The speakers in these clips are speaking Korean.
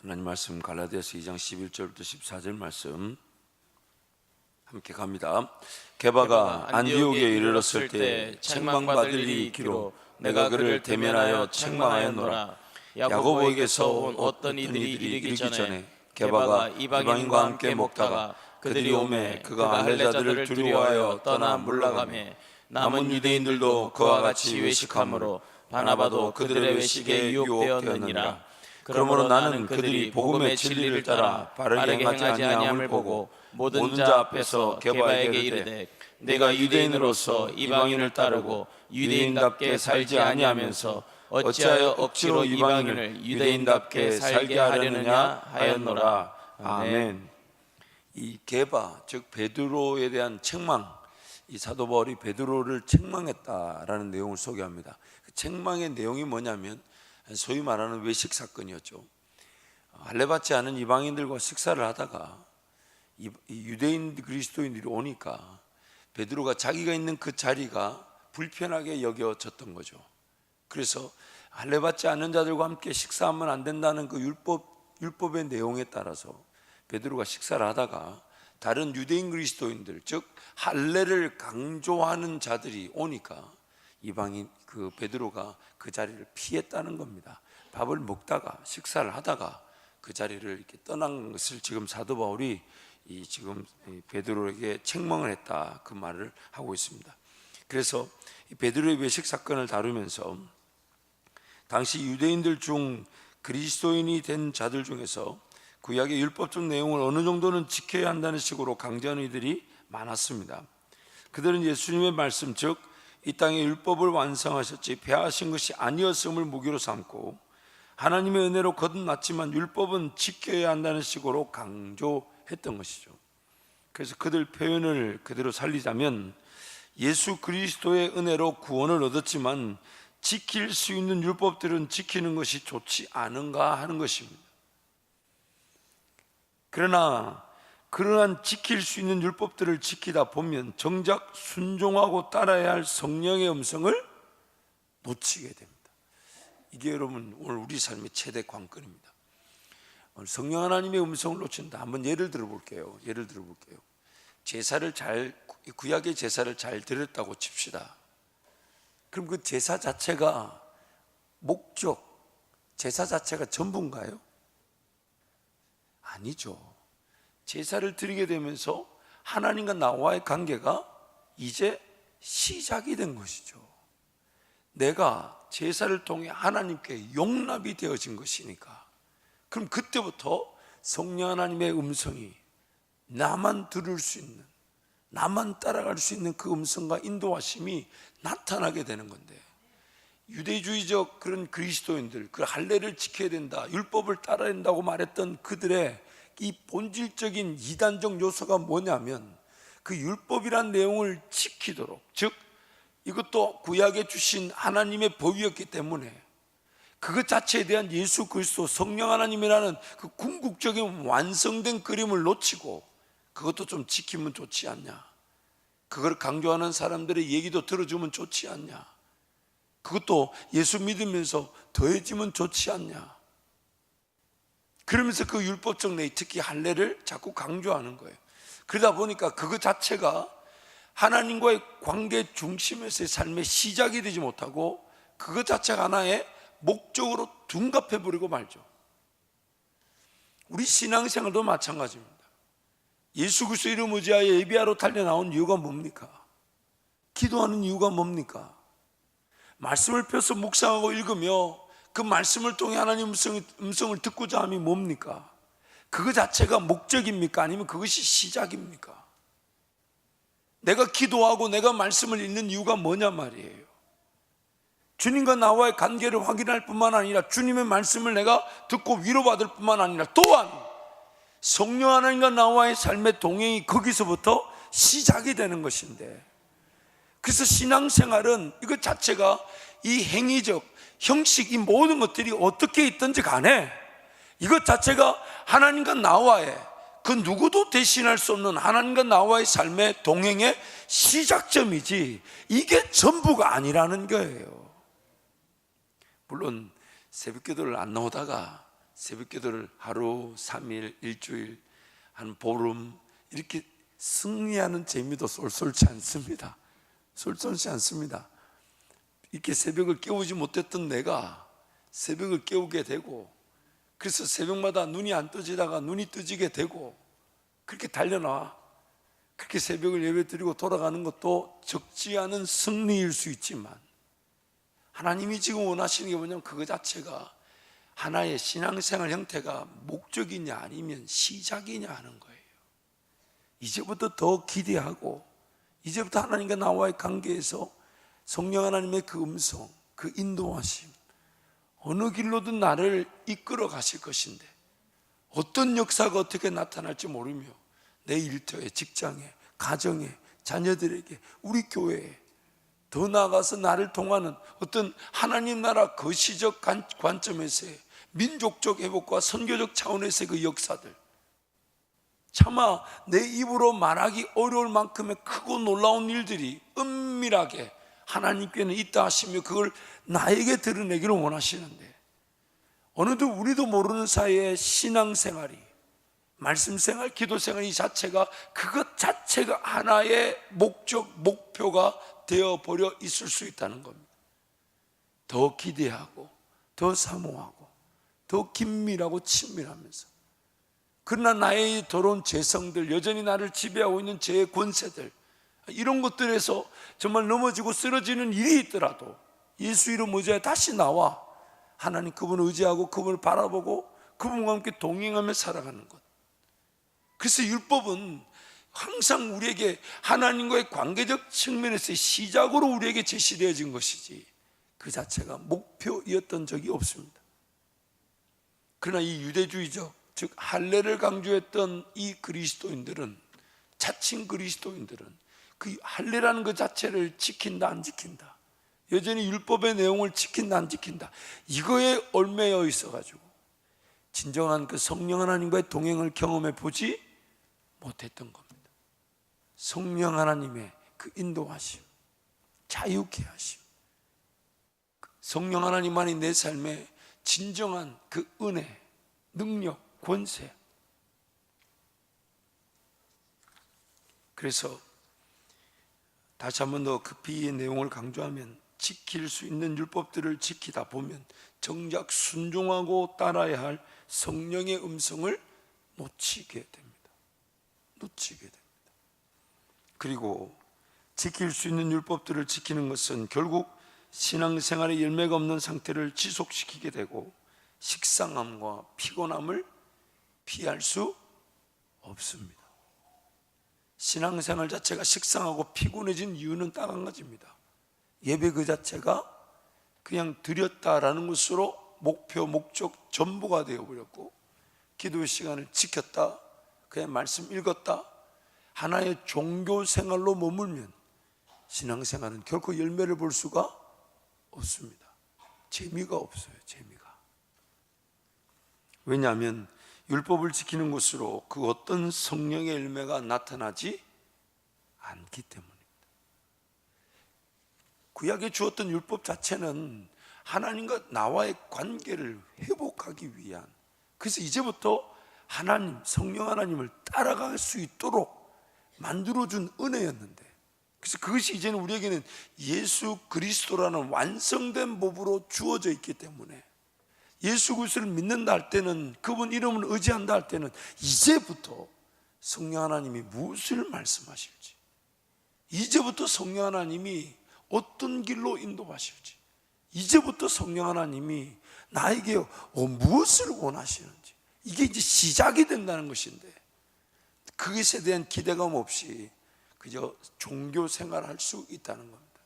하나님 말씀 갈라디아서 2장 11절부터 14절 말씀 함께 갑니다. 게바가 안디옥에 이르렀을 때 책망받을 일이 있기로 내가 그를 대면하여 책망하였노라. 야고보에게서 온 어떤 이들이 이르기 전에 게바가 이방인과 함께 먹다가 그들이 오매 그가 할례자들을 두려워하여 떠나 물러가매 남은 유대인들도 그와 같이 외식하므로 바나바도 그들의 외식에 유혹되었느니라. 그러므로 나는 그들이 복음의 진리를 따라 바르게 행하지 아니함을 보고 모든 자 앞에서 게바에게 이르되 내가 유대인으로서 이방인을 따르고 유대인답게 살지 아니하면서 어찌하여 억지로 이방인을 유대인답게 살게 하려느냐 하였노라. 아멘. 이 게바 즉 베드로에 대한 책망, 이 사도 바울이 베드로를 책망했다라는 내용을 소개합니다. 그 책망의 내용이 뭐냐면 소위 말하는 외식 사건이었죠. 할례받지 않은 이방인들과 식사를 하다가 유대인 그리스도인들이 오니까 베드로가 자기가 있는 그 자리가 불편하게 여겨졌던 거죠. 그래서 할례받지 않은 자들과 함께 식사하면 안 된다는 그 율법의 내용에 따라서 베드로가 식사를 하다가 다른 유대인 그리스도인들 즉 할례를 강조하는 자들이 오니까 이방인 그 베드로가 그 자리를 피했다는 겁니다. 밥을 먹다가 식사를 하다가 그 자리를 이렇게 떠난 것을 지금 사도 바울이 지금 베드로에게 책망을 했다 그 말을 하고 있습니다. 그래서 베드로의 외식 사건을 다루면서 당시 유대인들 중 그리스도인이 된 자들 중에서 구약의 율법적 내용을 어느 정도는 지켜야 한다는 식으로 강조하는 이들이 많았습니다. 그들은 예수님의 말씀 즉 이 땅에 율법을 완성하셨지 폐하신 것이 아니었음을 무기로 삼고 하나님의 은혜로 거듭났지만 율법은 지켜야 한다는 식으로 강조했던 것이죠. 그래서 그들 표현을 그대로 살리자면 예수 그리스도의 은혜로 구원을 얻었지만 지킬 수 있는 율법들은 지키는 것이 좋지 않은가 하는 것입니다. 그러나 그러한 지킬 수 있는 율법들을 지키다 보면 정작 순종하고 따라야 할 성령의 음성을 놓치게 됩니다. 이게 여러분 오늘 우리 삶의 최대 관건입니다. 오늘 성령 하나님의 음성을 놓친다. 한번 예를 들어볼게요. 구약의 제사를 잘 드렸다고 칩시다. 그럼 그 제사 자체가 제사 자체가 전부인가요? 아니죠. 제사를 드리게 되면서 하나님과 나와의 관계가 이제 시작이 된 것이죠. 내가 제사를 통해 하나님께 용납이 되어진 것이니까. 그럼 그때부터 성령 하나님의 음성이 나만 들을 수 있는, 나만 따라갈 수 있는 그 음성과 인도하심이 나타나게 되는 건데, 유대주의적 그런 그리스도인들, 그 할례를 지켜야 된다, 율법을 따라야 된다고 말했던 그들의 이 본질적인 이단적 요소가 뭐냐면 그 율법이란 내용을 지키도록, 즉 이것도 구약에 주신 하나님의 법이었기 때문에 그것 자체에 대한 예수 그리스도 성령 하나님이라는 그 궁극적인 완성된 그림을 놓치고 그것도 좀 지키면 좋지 않냐, 그걸 강조하는 사람들의 얘기도 들어주면 좋지 않냐, 그것도 예수 믿으면서 더해지면 좋지 않냐, 그러면서 그 율법적 내용, 특히 할례를 자꾸 강조하는 거예요. 그러다 보니까 그것 자체가 하나님과의 관계 중심에서의 삶의 시작이 되지 못하고 그것 자체가 하나의 목적으로 둔갑해버리고 말죠. 우리 신앙생활도 마찬가지입니다. 예수 그리스도 이름 의지하여 예배하러 달려나온 이유가 뭡니까? 기도하는 이유가 뭡니까? 말씀을 펴서 묵상하고 읽으며 그 말씀을 통해 하나님 음성을 듣고자 함이 뭡니까? 그거 자체가 목적입니까? 아니면 그것이 시작입니까? 내가 기도하고 내가 말씀을 읽는 이유가 뭐냐 말이에요. 주님과 나와의 관계를 확인할 뿐만 아니라 주님의 말씀을 내가 듣고 위로받을 뿐만 아니라 또한 성령 하나님과 나와의 삶의 동행이 거기서부터 시작이 되는 것인데, 그래서 신앙생활은 이것 자체가 이 행위적 형식, 이 모든 것들이 어떻게 있든지 간에 이것 자체가 하나님과 나와의 그 누구도 대신할 수 없는 하나님과 나와의 삶의 동행의 시작점이지 이게 전부가 아니라는 거예요. 물론 새벽기도를 안 나오다가 새벽 기도를 하루, 3일, 일주일, 한 보름 이렇게 승리하는 재미도 쏠쏠치 않습니다. 쏠쏠치 않습니다. 이렇게 새벽을 깨우지 못했던 내가 새벽을 깨우게 되고, 그래서 새벽마다 눈이 안 떠지다가 눈이 떠지게 되고, 그렇게 달려나와 그렇게 새벽을 예배드리고 돌아가는 것도 적지 않은 승리일 수 있지만, 하나님이 지금 원하시는 게 뭐냐면 그거 자체가 하나의 신앙생활 형태가 목적이냐 아니면 시작이냐 하는 거예요. 이제부터 더 기대하고, 이제부터 하나님과 나와의 관계에서 성령 하나님의 그 음성, 그 인도하심, 어느 길로든 나를 이끌어 가실 것인데, 어떤 역사가 어떻게 나타날지 모르며 내 일터에, 직장에, 가정에, 자녀들에게, 우리 교회에, 더 나아가서 나를 통하는 어떤 하나님 나라 거시적 관점에서의 민족적 회복과 선교적 차원에서의 그 역사들, 차마 내 입으로 말하기 어려울 만큼의 크고 놀라운 일들이 은밀하게 하나님께는 있다 하시며 그걸 나에게 드러내기를 원하시는데, 어느덧 우리도 모르는 사이에 신앙생활이, 말씀생활, 기도생활 자체가, 그것 자체가 하나의 목적, 목표가 되어버려 있을 수 있다는 겁니다. 더 기대하고, 더 사모하고, 더 긴밀하고 친밀하면서, 그러나 나의 더러운 죄성들, 여전히 나를 지배하고 있는 죄의 권세들, 이런 것들에서 정말 넘어지고 쓰러지는 일이 있더라도 예수 이름 의지하여 다시 나와 하나님 그분을 의지하고 그분을 바라보고 그분과 함께 동행하며 살아가는 것. 그래서 율법은 항상 우리에게 하나님과의 관계적 측면에서의 시작으로 우리에게 제시되어진 것이지 그 자체가 목표이었던 적이 없습니다. 그러나 이 유대주의적, 즉 할례를 강조했던 이 그리스도인들은, 자칭 그리스도인들은 그 할례라는 것 자체를 지킨다 안 지킨다, 여전히 율법의 내용을 지킨다 안 지킨다, 이거에 얽매여 있어가지고 진정한 그 성령 하나님과의 동행을 경험해 보지 못했던 겁니다. 성령 하나님의 그 인도하심, 자유케 하심, 성령 하나님만이 내 삶에 진정한 그 은혜, 능력, 권세. 그래서 다시 한 번 더 급히 이 내용을 강조하면, 지킬 수 있는 율법들을 지키다 보면 정작 순종하고 따라야 할 성령의 음성을 놓치게 됩니다. 놓치게 됩니다. 그리고 지킬 수 있는 율법들을 지키는 것은 결국 신앙생활에 열매가 없는 상태를 지속시키게 되고 식상함과 피곤함을 피할 수 없습니다. 신앙생활 자체가 식상하고 피곤해진 이유는 딱 한 가지입니다. 예배 그 자체가 그냥 드렸다라는 것으로 목표, 목적, 전부가 되어버렸고, 기도 시간을 지켰다, 그냥 말씀 읽었다, 하나의 종교 생활로 머물면 신앙생활은 결코 열매를 볼 수가 없습니다. 재미가 없어요. 재미가. 왜냐하면 율법을 지키는 것으로 그 어떤 성령의 열매가 나타나지 않기 때문입니다. 구약에 주었던 율법 자체는 하나님과 나와의 관계를 회복하기 위한, 그래서 이제부터 하나님, 성령 하나님을 따라갈 수 있도록 만들어준 은혜였는데, 그래서 그것이 이제는 우리에게는 예수 그리스도라는 완성된 법으로 주어져 있기 때문에 예수 그리스도를 믿는다 할 때는, 그분 이름을 의지한다 할 때는 이제부터 성령 하나님이 무엇을 말씀하실지, 이제부터 성령 하나님이 어떤 길로 인도하실지, 이제부터 성령 하나님이 나에게 무엇을 원하시는지, 이게 이제 시작이 된다는 것인데, 그것에 대한 기대감 없이 그저 종교 생활할 수 있다는 겁니다.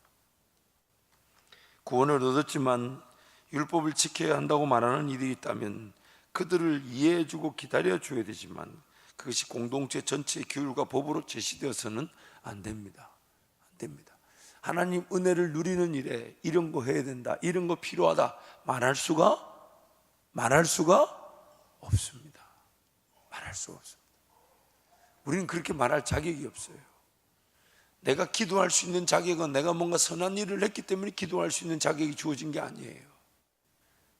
구원을 얻었지만 율법을 지켜야 한다고 말하는 이들이 있다면 그들을 이해해주고 기다려줘야 되지만 그것이 공동체 전체의 규율과 법으로 제시되어서는 안 됩니다. 안 됩니다. 하나님 은혜를 누리는 일에 이런 거 해야 된다, 이런 거 필요하다 말할 수가 없습니다. 말할 수가 없습니다. 우리는 그렇게 말할 자격이 없어요. 내가 기도할 수 있는 자격은 내가 뭔가 선한 일을 했기 때문에 기도할 수 있는 자격이 주어진 게 아니에요.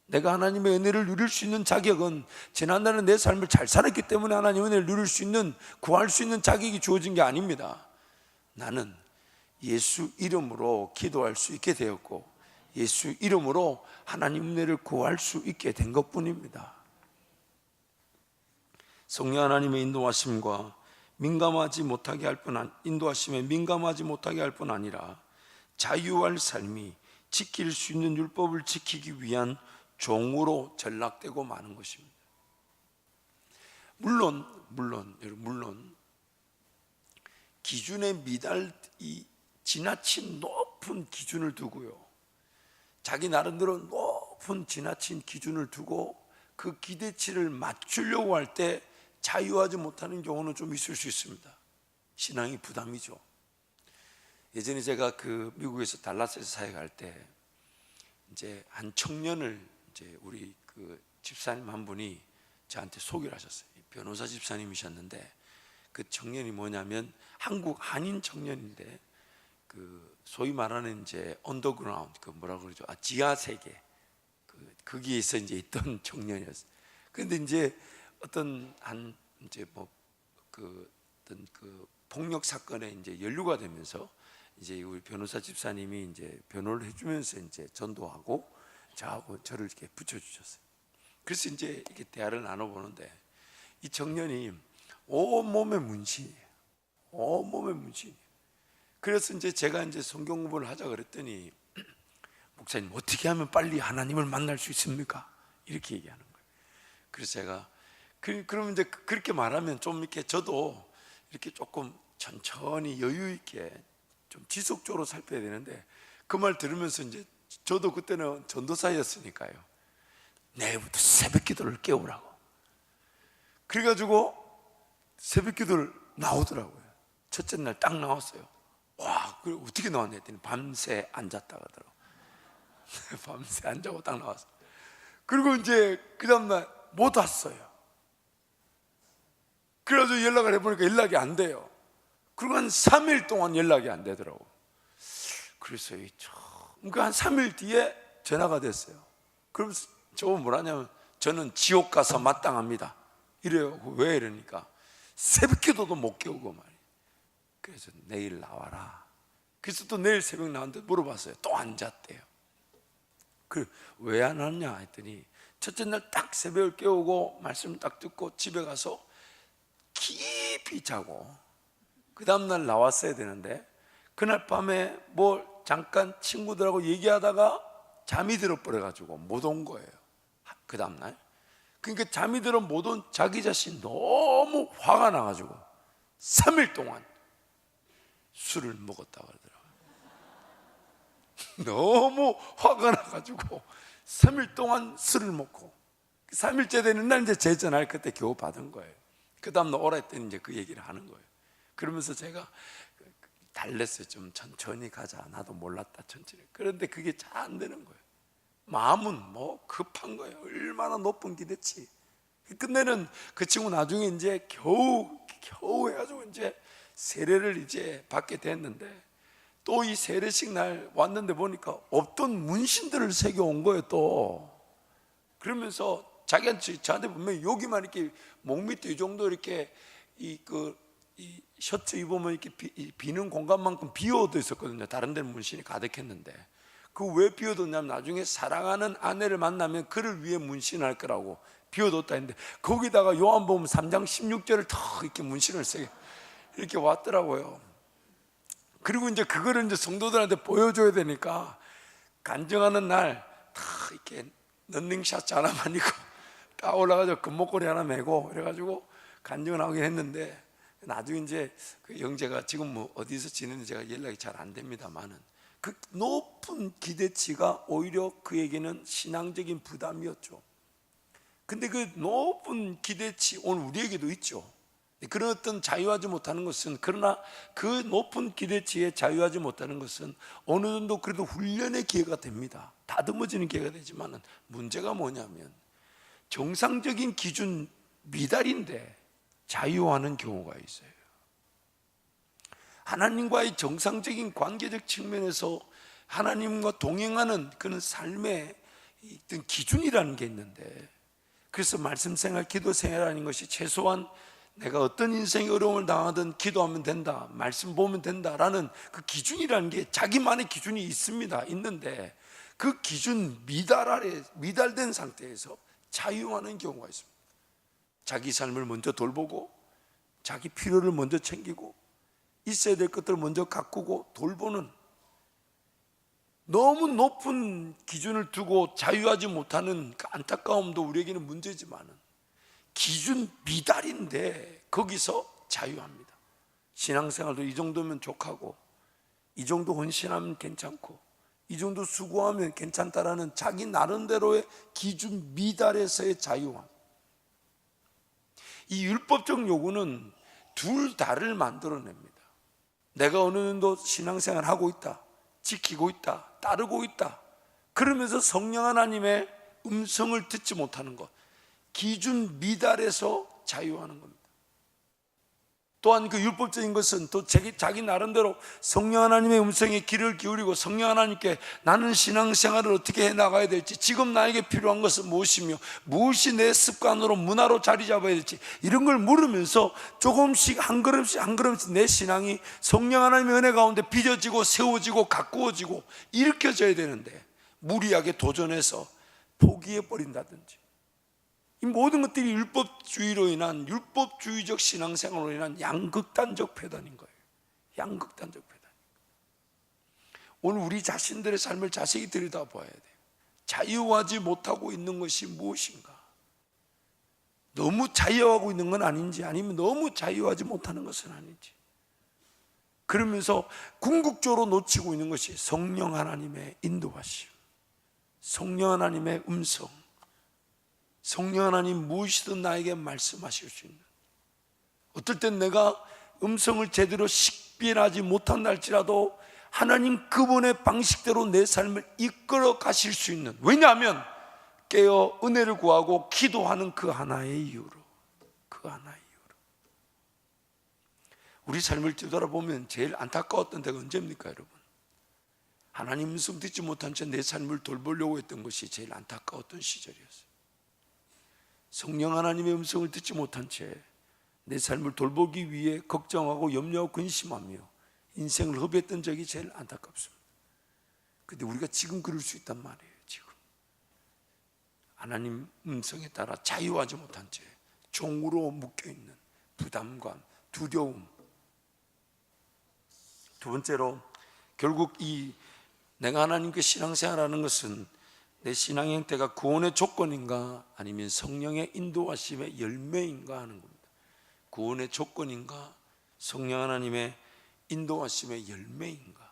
내가 하나님의 은혜를 누릴 수 있는 자격은 지난날에 내 삶을 잘 살았기 때문에 하나님의 은혜를 누릴 수 있는, 구할 수 있는 자격이 주어진 게 아닙니다. 나는 예수 이름으로 기도할 수 있게 되었고 예수 이름으로 하나님 은혜를 구할 수 있게 된 것뿐입니다. 성령 하나님의 인도하심과 민감하지 못하게 할 뿐, 인도하심에 민감하지 못하게 할 뿐 아니라 자유할 삶이 지킬 수 있는 율법을 지키기 위한 종으로 전락되고 마는 것입니다. 물론 기준에 이 지나친 높은 기준을 두고요, 자기 나름대로 높은 지나친 기준을 두고 그 기대치를 맞추려고 할 때 자유하지 못하는 경우는 좀 있을 수 있습니다. 신앙이 부담이죠. 예전에 제가 미국에서 달라스에서 사역할 때 이제 한 청년을 이제 우리 집사님 한 분이 저한테 소개를 하셨어요. 변호사 집사님이셨는데 그 청년이 뭐냐면 한국 한인 청년인데 소위 말하는 이제 언더그라운드 뭐라 그러죠? 지하 세계 거기에서 이제 있던 청년이었어요. 그런데 이제 어떤 폭력 사건에 이제 연루가 되면서 이제 우리 변호사 집사님이 이제 변호를 해주면서 이제 전도하고 저를 이렇게 붙여주셨어요. 그래서 이제 이렇게 대화를 나눠보는데 이 청년이 온몸에 문신이에요. 온몸에 문신. 그래서 이제 제가 이제 성경 공부를 하자 그랬더니 목사님 어떻게 하면 빨리 하나님을 만날 수 있습니까? 이렇게 얘기하는 거예요. 그래서 제가 그러면 이제 그렇게 말하면 좀 이렇게 저도 이렇게 조금 천천히 여유 있게 좀 지속적으로 살펴야 되는데 그 말 들으면서 이제 저도 그때는 전도사였으니까요. 내일부터 새벽 기도를 깨우라고. 그래가지고 새벽 기도를 나오더라고요. 첫째 날 딱 나왔어요. 와, 그래 어떻게 나왔냐 했더니 밤새 앉았다 하더라고. 밤새 안 자고 딱 나왔어. 그리고 이제 그 다음날 못 왔어요. 그래가지고 연락을 해보니까 연락이 안 돼요. 그리고 한 3일 동안 연락이 안 되더라고. 그래서 한 3일 뒤에 전화가 됐어요. 그러면서 저거 뭐라냐면 저는 지옥 가서 마땅합니다 이래요. 왜 이러니까 새벽 기도도 못 깨우고 말이에요. 그래서 내일 나와라. 그래서 또 내일 새벽 나왔는데 물어봤어요. 또 안 잤대요. 왜 안 왔냐 했더니 첫째 날 딱 새벽을 깨우고 말씀 딱 듣고 집에 가서 깊이 자고 그 다음날 나왔어야 되는데 그날 밤에 잠깐 친구들하고 얘기하다가 잠이 들어버려가지고 못 온 거예요. 그 다음날. 그러니까 잠이 들어 못 온 자기 자신 너무 화가 나가지고 3일 동안 술을 먹었다고 그러더라고요. 너무 화가 나가지고 3일 동안 술을 먹고 3일째 되는 날 이제 제 전화를 그때 겨우 받은 거예요. 그 다음날 오라 했더니 이제 그 얘기를 하는 거예요. 그러면서 제가 달랬어요. 좀 천천히 가자. 나도 몰랐다 천천히. 그런데 그게 잘 안 되는 거예요. 마음은 급한 거예요. 얼마나 높은 기대치. 끝내는 그 친구 나중에 이제 겨우 해가지고 이제 세례를 이제 받게 됐는데 또 이 세례식 날 왔는데 보니까 없던 문신들을 새겨온 거예요. 또 그러면서 저한테 보면 여기만 이렇게 목 밑에 이 정도 이렇게 이 셔츠 입으면 이렇게 비는 공간만큼 비워져 있었거든요. 다른 데는 문신이 가득했는데 왜 비워뒀냐면 나중에 사랑하는 아내를 만나면 그를 위해 문신할 거라고 비워뒀다 했는데 거기다가 요한복음 3장 16절을 더 이렇게 문신을 새겨 이렇게 왔더라고요. 그리고 이제 그거를 이제 성도들한테 보여줘야 되니까 간증하는 날 다 이렇게 런닝샷 하나만 입고 딱 올라가서 금목걸이 하나 메고 그래가지고 간증을 하긴 했는데 나중에 이제 그 형제가 지금 어디서 지내는지 제가 연락이 잘 안 됩니다만은 그 높은 기대치가 오히려 그에게는 신앙적인 부담이었죠. 근데 그 높은 기대치 오늘 우리에게도 있죠. 그런 어떤 자유하지 못하는 것은, 그러나 그 높은 기대치에 자유하지 못하는 것은 어느 정도 그래도 훈련의 기회가 됩니다. 다듬어지는 기회가 되지만 문제가 뭐냐면 정상적인 기준 미달인데 자유하는 경우가 있어요. 하나님과의 정상적인 관계적 측면에서 하나님과 동행하는 그런 삶의 어떤 기준이라는 게 있는데, 그래서 말씀 생활, 기도 생활하는 것이 최소한 내가 어떤 인생의 어려움을 당하든 기도하면 된다, 말씀 보면 된다라는 그 기준이라는 게 자기만의 기준이 있는데 그 기준 미달된 상태에서 자유하는 경우가 있습니다. 자기 삶을 먼저 돌보고 자기 필요를 먼저 챙기고 있어야 될 것들을 먼저 가꾸고 돌보는, 너무 높은 기준을 두고 자유하지 못하는 그 안타까움도 우리에게는 문제지만 기준 미달인데 거기서 자유합니다. 신앙생활도 이 정도면 족하고, 이 정도 헌신하면 괜찮고, 이 정도 수고하면 괜찮다라는 자기 나름대로의 기준 미달에서의 자유함. 이 율법적 요구는 둘 다를 만들어냅니다. 내가 어느 정도 신앙생활 하고 있다, 지키고 있다, 따르고 있다, 그러면서 성령 하나님의 음성을 듣지 못하는 것, 기준 미달에서 자유하는 겁니다. 또한 그 율법적인 것은 또 자기 나름대로 성령 하나님의 음성에 귀를 기울이고 성령 하나님께 나는 신앙생활을 어떻게 해나가야 될지, 지금 나에게 필요한 것은 무엇이며 무엇이 내 습관으로 문화로 자리 잡아야 될지, 이런 걸 물으면서 조금씩 한 걸음씩 내 신앙이 성령 하나님의 은혜 가운데 빚어지고 세워지고 가꾸어지고 일으켜져야 되는데, 무리하게 도전해서 포기해버린다든지, 이 모든 것들이 율법주의로 인한, 율법주의적 신앙생활로 인한 양극단적 패단인 거예요. 양극단적 패단. 오늘 우리 자신들의 삶을 자세히 들여다봐야 돼요. 자유하지 못하고 있는 것이 무엇인가? 너무 자유하고 있는 건 아닌지, 아니면 너무 자유하지 못하는 것은 아닌지. 그러면서 궁극적으로 놓치고 있는 것이 성령 하나님의 인도하심, 성령 하나님의 음성, 성령 하나님 무엇이든 나에게 말씀하실 수 있는, 어떨 땐 내가 음성을 제대로 식별하지 못한다 할지라도 하나님 그분의 방식대로 내 삶을 이끌어 가실 수 있는, 왜냐하면 깨어 은혜를 구하고 기도하는 그 하나의 이유로, 그 하나의 이유로. 우리 삶을 뒤돌아보면 제일 안타까웠던 때가 언제입니까, 여러분? 하나님 음성 듣지 못한 채 내 삶을 돌보려고 했던 것이 제일 안타까웠던 시절이었어요. 성령 하나님의 음성을 듣지 못한 채 내 삶을 돌보기 위해 걱정하고 염려하고 근심하며 인생을 허비했던 적이 제일 안타깝습니다. 그런데 우리가 지금 그럴 수 있단 말이에요. 지금 하나님 음성에 따라 자유하지 못한 채 종으로 묶여있는 부담감, 두려움. 두 번째로, 결국 이 내가 하나님께 신앙생활하는 것은 내 신앙 형태가 구원의 조건인가 아니면 성령의 인도하심의 열매인가 하는 겁니다. 구원의 조건인가, 성령 하나님의 인도하심의 열매인가.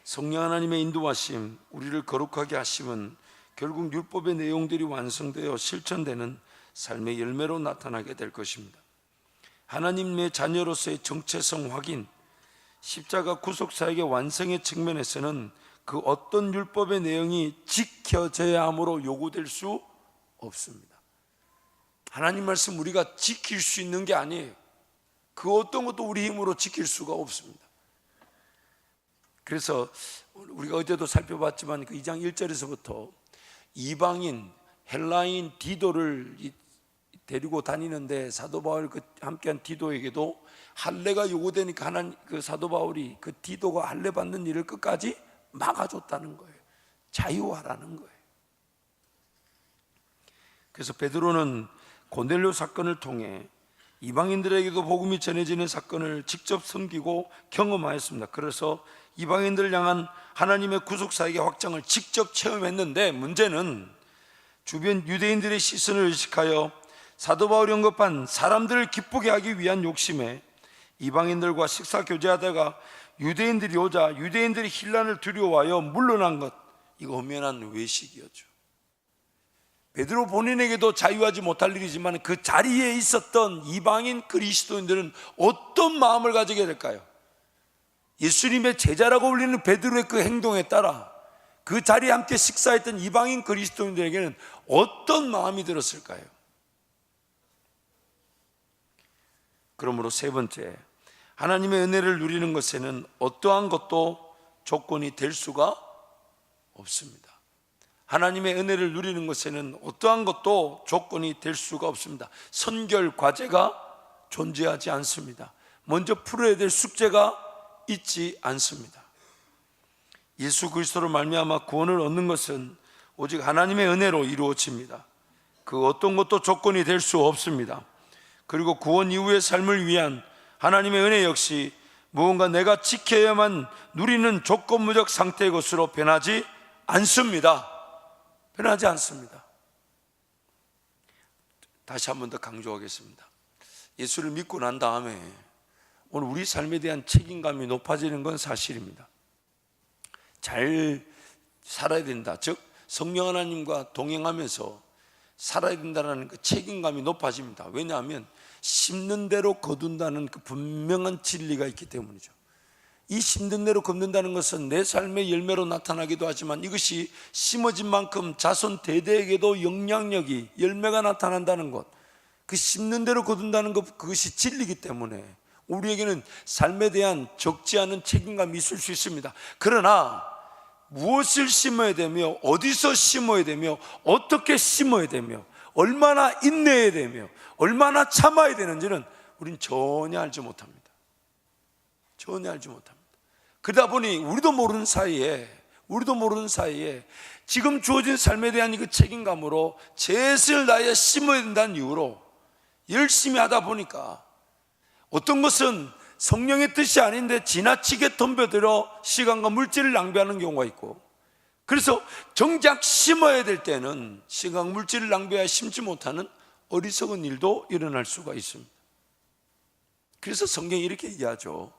성령 하나님의 인도하심, 우리를 거룩하게 하심은 결국 율법의 내용들이 완성되어 실천되는 삶의 열매로 나타나게 될 것입니다. 하나님의 자녀로서의 정체성 확인, 십자가 구속사역의 완성의 측면에서는 그 어떤 율법의 내용이 지켜져야 함으로 요구될 수 없습니다. 하나님 말씀 우리가 지킬 수 있는 게 아니에요. 그 어떤 것도 우리 힘으로 지킬 수가 없습니다. 그래서 우리가 어제도 살펴봤지만 그 2장 1절에서부터 이방인, 헬라인 디도를 데리고 다니는데 사도 바울 함께한 디도에게도 할례가 요구되니까 그 사도 바울이 그 디도가 할례 받는 일을 끝까지 막아줬다는 거예요. 자유하라는 거예요. 그래서 베드로는 고넬료 사건을 통해 이방인들에게도 복음이 전해지는 사건을 직접 섬기고 경험하였습니다. 그래서 이방인들을 향한 하나님의 구속사역의 확장을 직접 체험했는데, 문제는 주변 유대인들의 시선을 의식하여 사도 바울이 언급한 사람들을 기쁘게 하기 위한 욕심에 이방인들과 식사 교제하다가 유대인들이 오자 유대인들이 힐난을 두려워하여 물러난 것, 이거 엄연한 외식이었죠. 베드로 본인에게도 자유하지 못할 일이지만 그 자리에 있었던 이방인 그리스도인들은 어떤 마음을 가지게 될까요? 예수님의 제자라고 불리는 베드로의 그 행동에 따라 그 자리에 함께 식사했던 이방인 그리스도인들에게는 어떤 마음이 들었을까요? 그러므로 세 번째, 하나님의 은혜를 누리는 것에는 어떠한 것도 조건이 될 수가 없습니다. 하나님의 은혜를 누리는 것에는 어떠한 것도 조건이 될 수가 없습니다. 선결 과제가 존재하지 않습니다. 먼저 풀어야 될 숙제가 있지 않습니다. 예수 그리스도로 말미암아 구원을 얻는 것은 오직 하나님의 은혜로 이루어집니다. 그 어떤 것도 조건이 될 수 없습니다. 그리고 구원 이후의 삶을 위한 하나님의 은혜 역시 무언가 내가 지켜야만 누리는 조건부적 상태의 것으로 변하지 않습니다. 변하지 않습니다. 다시 한 번 더 강조하겠습니다. 예수를 믿고 난 다음에 오늘 우리 삶에 대한 책임감이 높아지는 건 사실입니다. 잘 살아야 된다. 즉 성령 하나님과 동행하면서 살아야 된다는 그 책임감이 높아집니다. 왜냐하면 심는 대로 거둔다는 그 분명한 진리가 있기 때문이죠. 이 심는 대로 걷는다는 것은 내 삶의 열매로 나타나기도 하지만 이것이 심어진 만큼 자손 대대에게도 영향력이, 열매가 나타난다는 것, 그 심는 대로 거둔다는 것, 그것이 진리이기 때문에 우리에게는 삶에 대한 적지 않은 책임감이 있을 수 있습니다. 그러나 무엇을 심어야 되며, 어디서 심어야 되며, 어떻게 심어야 되며, 얼마나 인내해야 되며, 얼마나 참아야 되는지는 우린 전혀 알지 못합니다. 전혀 알지 못합니다. 그러다 보니 우리도 모르는 사이에 지금 주어진 삶에 대한 그 책임감으로 죄를 다해 심어야 된다는 이유로 열심히 하다 보니까 어떤 것은 성령의 뜻이 아닌데 지나치게 덤벼들어 시간과 물질을 낭비하는 경우가 있고, 그래서 정작 심어야 될 때는 시간과 물질을 낭비하여 심지 못하는 어리석은 일도 일어날 수가 있습니다. 그래서 성경이 이렇게 얘기하죠.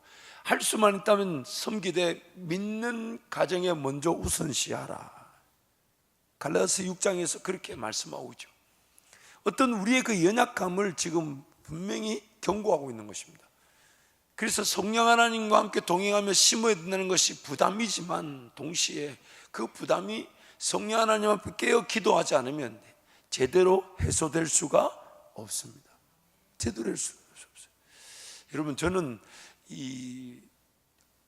할 수만 있다면 섬기되 믿는 가정에 먼저 우선시하라. 갈라디아서 6장에서 그렇게 말씀하고 있죠. 어떤 우리의 그 연약함을 지금 분명히 경고하고 있는 것입니다. 그래서 성령 하나님과 함께 동행하며 심어야 된다는 것이 부담이지만 동시에 그 부담이 성령 하나님 앞에 깨어 기도하지 않으면 제대로 해소될 수가 없습니다. 제대로 할 수가 없어요. 여러분, 저는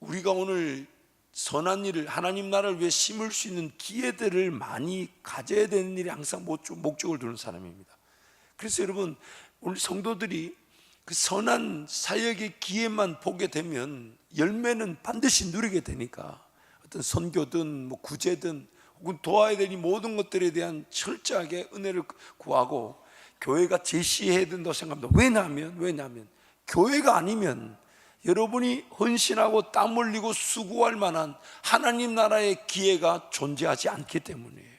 우리가 오늘 선한 일을, 하나님 나라를 위해 심을 수 있는 기회들을 많이 가져야 되는 일이 항상 목적을 두는 사람입니다. 그래서 여러분, 오늘 성도들이 그 선한 사역의 기회만 보게 되면 열매는 반드시 누리게 되니까 어떤 선교든 뭐 구제든 혹은 도와야 되는 모든 것들에 대한 철저하게 은혜를 구하고 교회가 제시해야 된다고 생각합니다. 왜냐하면 교회가 아니면 여러분이 헌신하고 땀 흘리고 수고할 만한 하나님 나라의 기회가 존재하지 않기 때문이에요.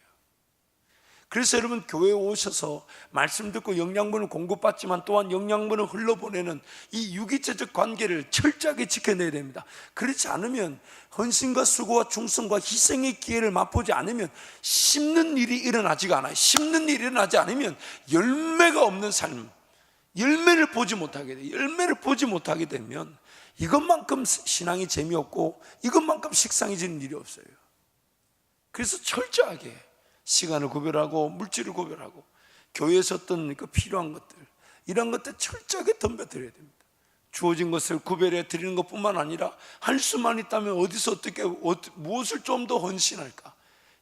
그래서 여러분, 교회에 오셔서 말씀 듣고 영양분을 공급받지만 또한 영양분을 흘러보내는 이 유기체적 관계를 철저하게 지켜내야 됩니다. 그렇지 않으면 헌신과 수고와 충성과 희생의 기회를 맛보지 않으면 심는 일이 일어나지가 않아요. 심는 일이 일어나지 않으면 열매가 없는 삶, 열매를 보지 못하게 돼요. 열매를 보지 못하게 되면 이것만큼 신앙이 재미없고 이것만큼 식상해지는 일이 없어요. 그래서 철저하게 시간을 구별하고 물질을 구별하고 교회에서 어떤 그 필요한 것들, 이런 것들 철저하게 덤벼드려야 됩니다. 주어진 것을 구별해 드리는 것뿐만 아니라 할 수만 있다면 어디서 어떻게 무엇을 좀 더 헌신할까,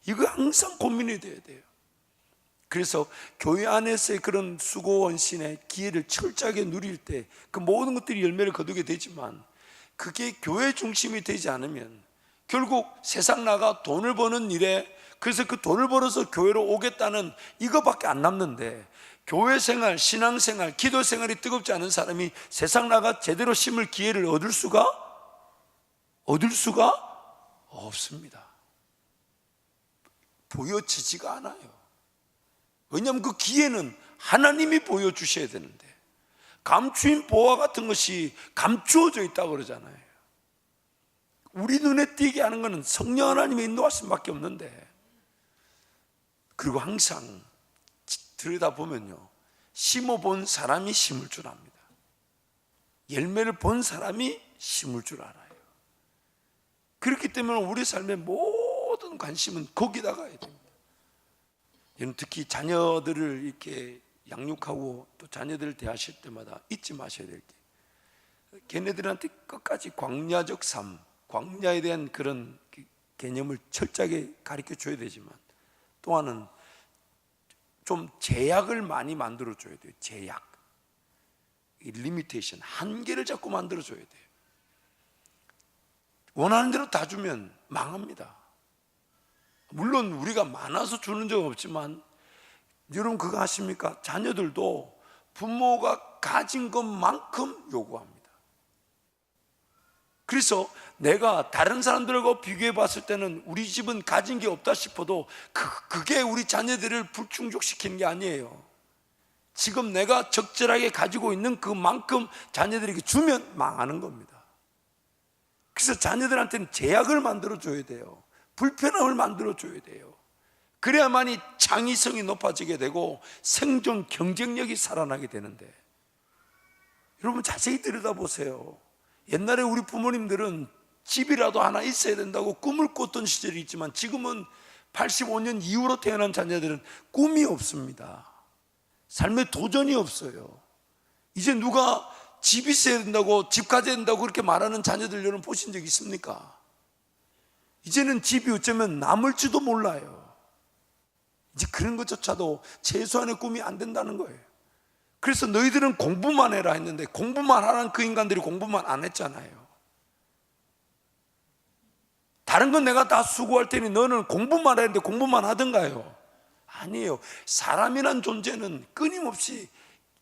이거 항상 고민이 돼야 돼요. 그래서 교회 안에서의 그런 수고 헌신의 기회를 철저하게 누릴 때 그 모든 것들이 열매를 거두게 되지만, 그게 교회 중심이 되지 않으면 결국 세상 나가 돈을 버는 일에, 그래서 그 돈을 벌어서 교회로 오겠다는 이거밖에 안 남는데, 교회 생활, 신앙 생활, 기도 생활이 뜨겁지 않은 사람이 세상 나가 제대로 심을 기회를 얻을 수가 없습니다. 보여지지가 않아요. 왜냐하면 그 기회는 하나님이 보여주셔야 되는데, 감추인 보화 같은 것이 감추어져 있다고 그러잖아요. 우리 눈에 띄게 하는 것은 성령 하나님의 인도하심밖에 없는데, 그리고 항상 들여다보면요, 심어본 사람이 심을 줄 압니다. 열매를 본 사람이 심을 줄 알아요. 그렇기 때문에 우리 삶의 모든 관심은 거기다가 해야 됩니다. 특히 자녀들을 이렇게 양육하고 또 자녀들을 대하실 때마다 잊지 마셔야 될 게, 걔네들한테 끝까지 광야적 삶, 광야에 대한 그런 개념을 철저하게 가르쳐 줘야 되지만, 또한은 좀 제약을 많이 만들어줘야 돼요. 제약, 이 리미테이션, 한계를 자꾸 만들어줘야 돼요. 원하는 대로 다 주면 망합니다. 물론 우리가 많아서 주는 적 없지만, 여러분 그거 아십니까? 자녀들도 부모가 가진 것만큼 요구합니다. 그래서 내가 다른 사람들하고 비교해 봤을 때는 우리 집은 가진 게 없다 싶어도 그게 우리 자녀들을 불충족시키는 게 아니에요. 지금 내가 적절하게 가지고 있는 그만큼 자녀들에게 주면 망하는 겁니다. 그래서 자녀들한테는 제약을 만들어줘야 돼요. 불편함을 만들어줘야 돼요. 그래야만이 창의성이 높아지게 되고 생존 경쟁력이 살아나게 되는데, 여러분 자세히 들여다보세요. 옛날에 우리 부모님들은 집이라도 하나 있어야 된다고 꿈을 꿨던 시절이 있지만, 지금은 85년 이후로 태어난 자녀들은 꿈이 없습니다. 삶에 도전이 없어요. 이제 누가 집 있어야 된다고, 집 가져야 된다고 그렇게 말하는 자녀들 여러분 보신 적 있습니까? 이제는 집이 어쩌면 남을지도 몰라요. 이제 그런 것조차도 최소한의 꿈이 안 된다는 거예요. 그래서 너희들은 공부만 해라 했는데, 공부만 하라는 그 인간들이 공부만 안 했잖아요. 다른 건 내가 다 수고할 테니 너는 공부만 했는데 공부만 하던가요? 아니에요. 사람이란 존재는 끊임없이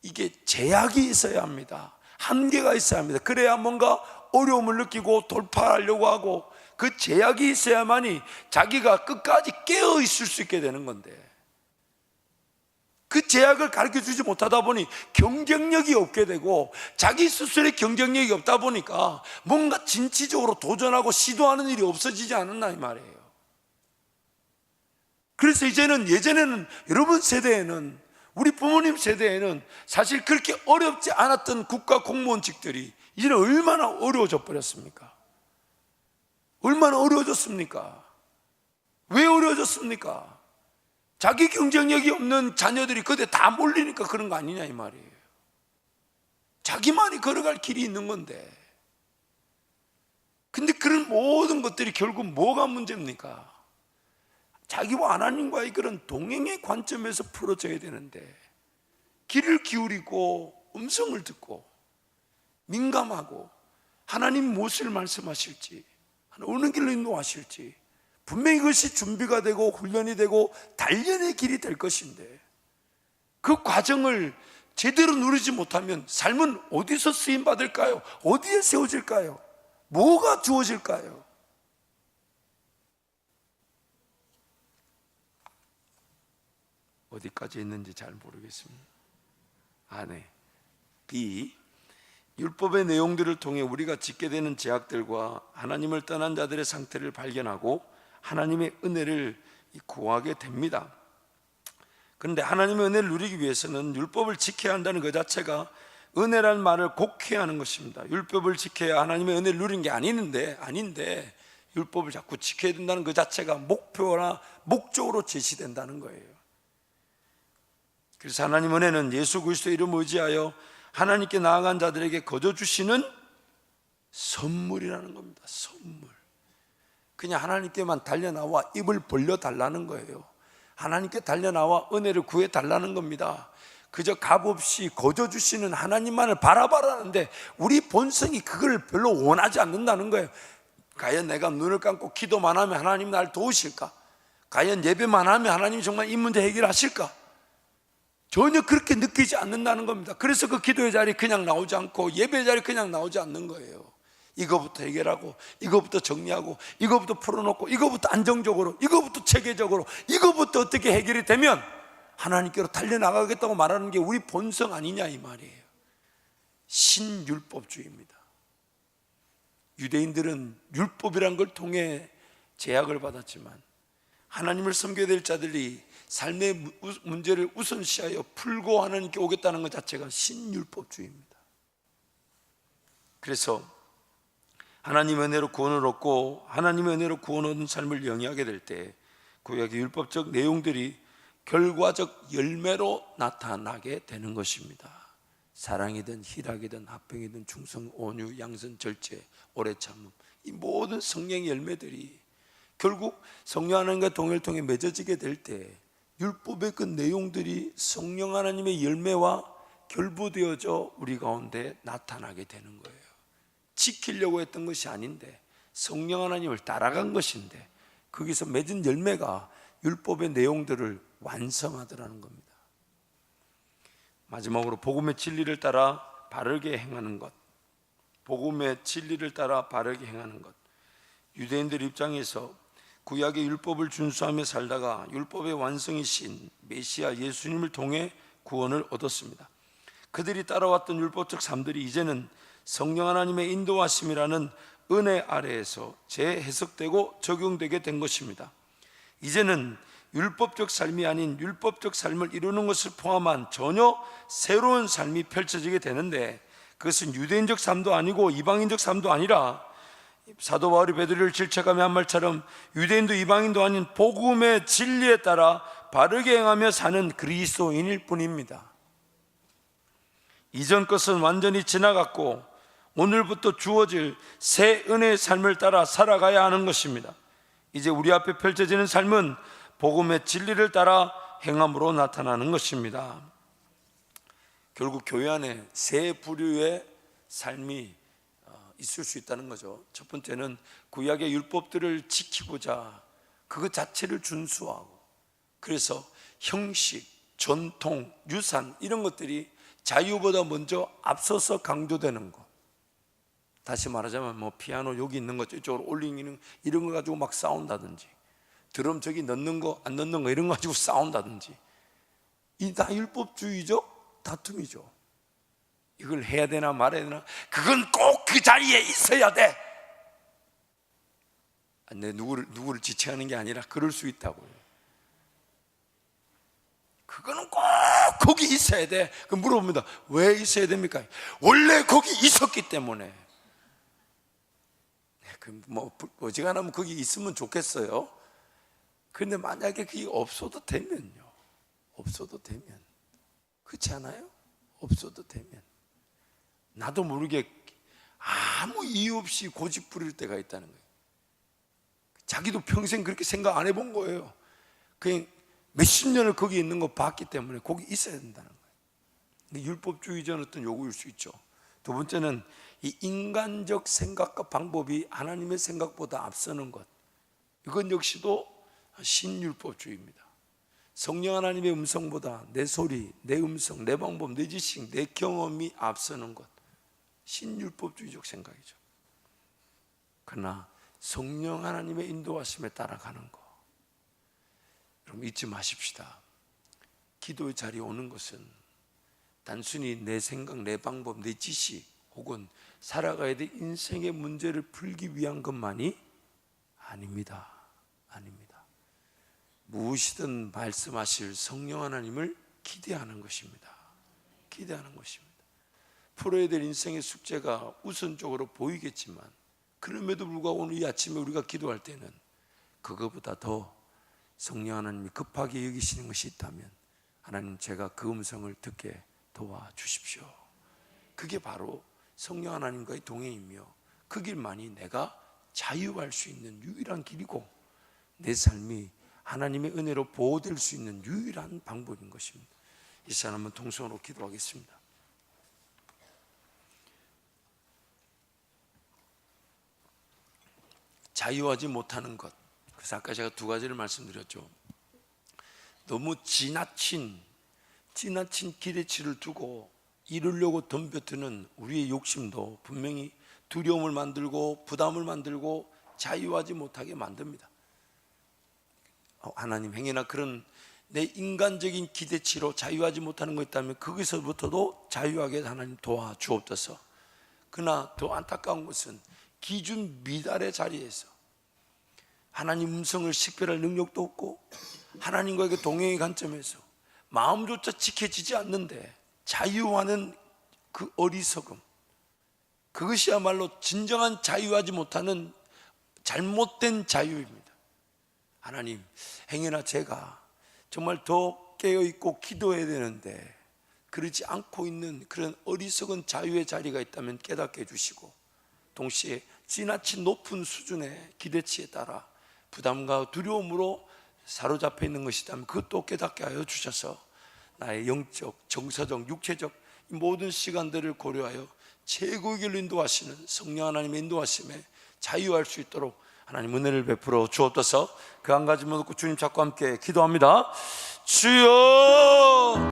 이게 제약이 있어야 합니다. 한계가 있어야 합니다. 그래야 뭔가 어려움을 느끼고 돌파하려고 하고, 그 제약이 있어야만이 자기가 끝까지 깨어 있을 수 있게 되는 건데, 그 제약을 가르쳐 주지 못하다 보니 경쟁력이 없게 되고, 자기 스스로의 경쟁력이 없다 보니까 뭔가 진취적으로 도전하고 시도하는 일이 없어지지 않았나 이 말이에요. 그래서 이제는, 예전에는 여러분 세대에는, 우리 부모님 세대에는 사실 그렇게 어렵지 않았던 국가 공무원직들이 이제는 얼마나 어려워져 버렸습니까? 얼마나 어려워졌습니까? 왜 어려워졌습니까? 자기 경쟁력이 없는 자녀들이 그때 다 몰리니까 그런 거 아니냐 이 말이에요. 자기만이 걸어갈 길이 있는 건데. 근데 그런 모든 것들이 결국 뭐가 문제입니까? 자기와 하나님과의 그런 동행의 관점에서 풀어져야 되는데, 귀를 기울이고 음성을 듣고 민감하고 하나님 무엇을 말씀하실지, 어느 길로 인도하실지 분명히 그것이 준비가 되고 훈련이 되고 단련의 길이 될 것인데, 그 과정을 제대로 누리지 못하면 삶은 어디서 쓰임받을까요? 어디에 세워질까요? 뭐가 주어질까요? 어디까지 있는지 잘 모르겠습니다. 네. B, 율법의 내용들을 통해 우리가 짓게 되는 제약들과 하나님을 떠난 자들의 상태를 발견하고 하나님의 은혜를 구하게 됩니다. 그런데 하나님의 은혜를 누리기 위해서는 율법을 지켜야 한다는 그 자체가 은혜라는 말을 곡해야 하는 것입니다. 율법을 지켜야 하나님의 은혜를 누리는 게 아닌데 율법을 자꾸 지켜야 된다는 그 자체가 목표나 목적으로 제시된다는 거예요. 그래서 하나님 은혜는 예수 그리스도의 이름을 의지하여 하나님께 나아간 자들에게 거저 주시는 선물이라는 겁니다. 선물. 그냥 하나님께만 달려나와 입을 벌려 달라는 거예요. 하나님께 달려나와 은혜를 구해 달라는 겁니다. 그저 값없이 거저 주시는 하나님만을 바라바라는데 우리 본성이 그걸 별로 원하지 않는다는 거예요. 과연 내가 눈을 감고 기도만 하면 하나님 날 도우실까? 과연 예배만 하면 하나님 정말 이 문제 해결하실까? 전혀 그렇게 느끼지 않는다는 겁니다. 그래서 그 기도의 자리 그냥 나오지 않고 예배의 자리 그냥 나오지 않는 거예요. 이거부터 해결하고, 이거부터 정리하고, 이거부터 풀어놓고, 이거부터 안정적으로, 이거부터 체계적으로, 이거부터 어떻게 해결이 되면 하나님께로 달려나가겠다고 말하는 게 우리 본성 아니냐 이 말이에요. 신율법주의입니다. 유대인들은 율법이란 걸 통해 제약을 받았지만, 하나님을 섬겨야 될 자들이 삶의 문제를 우선시하여 풀고 하나님께 오겠다는 것 자체가 신율법주의입니다. 그래서 하나님의 은혜로 구원을 얻고 하나님의 은혜로 구원 얻은 삶을 영위하게 될 때 구약의 율법적 내용들이 결과적 열매로 나타나게 되는 것입니다. 사랑이든 희락이든 합병이든 충성, 온유, 양선, 절제, 오래 참음, 이 모든 성령의 열매들이 결국 성령 하나님과 동행을 통해 맺어지게 될 때 율법의 그 내용들이 성령 하나님의 열매와 결부되어져 우리 가운데 나타나게 되는 거예요. 지키려고 했던 것이 아닌데 성령 하나님을 따라간 것인데 거기서 맺은 열매가 율법의 내용들을 완성하더라는 겁니다. 마지막으로 복음의 진리를 따라 바르게 행하는 것. 복음의 진리를 따라 바르게 행하는 것. 유대인들 입장에서 구약의 율법을 준수하며 살다가 율법의 완성이신 메시아 예수님을 통해 구원을 얻었습니다. 그들이 따라왔던 율법적 삶들이 이제는 성령 하나님의 인도하심이라는 은혜 아래에서 재해석되고 적용되게 된 것입니다. 이제는 율법적 삶이 아닌 율법적 삶을 이루는 것을 포함한 전혀 새로운 삶이 펼쳐지게 되는데, 그것은 유대인적 삶도 아니고 이방인적 삶도 아니라 사도 바울이 베드로를 질책하며 한 말처럼 유대인도 이방인도 아닌 복음의 진리에 따라 바르게 행하며 사는 그리스도인일 뿐입니다. 이전 것은 완전히 지나갔고 오늘부터 주어질 새 은혜의 삶을 따라 살아가야 하는 것입니다. 이제 우리 앞에 펼쳐지는 삶은 복음의 진리를 따라 행함으로 나타나는 것입니다. 결국 교회 안에 세 부류의 삶이 있을 수 있다는 거죠. 첫 번째는 구약의 율법들을 지키고자 그것 자체를 준수하고, 그래서 형식, 전통, 유산 이런 것들이 자유보다 먼저 앞서서 강조되는 것. 다시 말하자면 피아노 여기 있는 거 이쪽으로 올리는 이런 거 가지고 막 싸운다든지, 드럼 저기 넣는 거 안 넣는 거 이런 거 가지고 싸운다든지, 이 다 율법주의적 다툼이죠. 이걸 해야 되나 말아야 되나, 그건 꼭 그 자리에 있어야 돼. 내 누구를 지칭하는 게 아니라 그럴 수 있다고요. 그거는 꼭 거기 있어야 돼. 그럼 물어봅니다. 왜 있어야 됩니까? 원래 거기 있었기 때문에. 어지간하면 거기 있으면 좋겠어요. 그런데 만약에 그게 없어도 되면요, 없어도 되면, 그렇지 않아요? 없어도 되면 나도 모르게 아무 이유 없이 고집 부릴 때가 있다는 거예요. 자기도 평생 그렇게 생각 안 해본 거예요. 그냥 몇십 년을 거기 있는 거 봤기 때문에 거기 있어야 된다는 거예요. 근데 율법주의자는 어떤 요구일 수 있죠. 두 번째는 이 인간적 생각과 방법이 하나님의 생각보다 앞서는 것. 이건 역시도 신율법주의입니다. 성령 하나님의 음성보다 내 소리, 내 음성, 내 방법, 내 지식, 내 경험이 앞서는 것. 신율법주의적 생각이죠. 그러나 성령 하나님의 인도하심에 따라가는 것, 여러분 잊지 마십시다. 기도의 자리에 오는 것은 단순히 내 생각, 내 방법, 내 지식 혹은 살아가야 될 인생의 문제를 풀기 위한 것만이 아닙니다. 아닙니다. 무엇이든 말씀하실 성령 하나님을 기대하는 것입니다. 기대하는 것입니다. 풀어야 될 인생의 숙제가 우선적으로 보이겠지만, 그럼에도 불구하고 오늘 이 아침에 우리가 기도할 때는 그거보다 더 성령 하나님이 급하게 여기시는 것이 있다면, 하나님 제가 그 음성을 듣게 도와주십시오. 그게 바로 성령 하나님과의 동행이며 그 길만이 내가 자유할 수 있는 유일한 길이고 내 삶이 하나님의 은혜로 보호될 수 있는 유일한 방법인 것입니다. 이 시간 한번 통성으로 기도하겠습니다. 자유하지 못하는 것, 그래서 아까 제가 두 가지를 말씀드렸죠. 너무 지나친 기대치를 두고 이루려고 덤벼드는 우리의 욕심도 분명히 두려움을 만들고 부담을 만들고 자유하지 못하게 만듭니다. 하나님, 행여나 그런 내 인간적인 기대치로 자유하지 못하는 것 있다면 거기서부터도 자유하게 하나님 도와주옵소서. 그러나 더 안타까운 것은 기준 미달의 자리에서 하나님 음성을 식별할 능력도 없고 하나님과의 동행의 관점에서 마음조차 지켜지지 않는데 자유하는 그 어리석음, 그것이야말로 진정한 자유하지 못하는 잘못된 자유입니다. 하나님, 행여나 제가 정말 더 깨어있고 기도해야 되는데 그러지 않고 있는 그런 어리석은 자유의 자리가 있다면 깨닫게 해주시고, 동시에 지나친 높은 수준의 기대치에 따라 부담과 두려움으로 사로잡혀 있는 것이다면 그것도 깨닫게 하여 주셔서 나의 영적, 정서적, 육체적 이 모든 시간들을 고려하여 최고의 길로 인도하시는 성령 하나님의 인도하심에 자유할 수 있도록 하나님 은혜를 베풀어 주옵소서. 그 한 가지만 놓고 주님 찾고 함께 기도합니다. 주여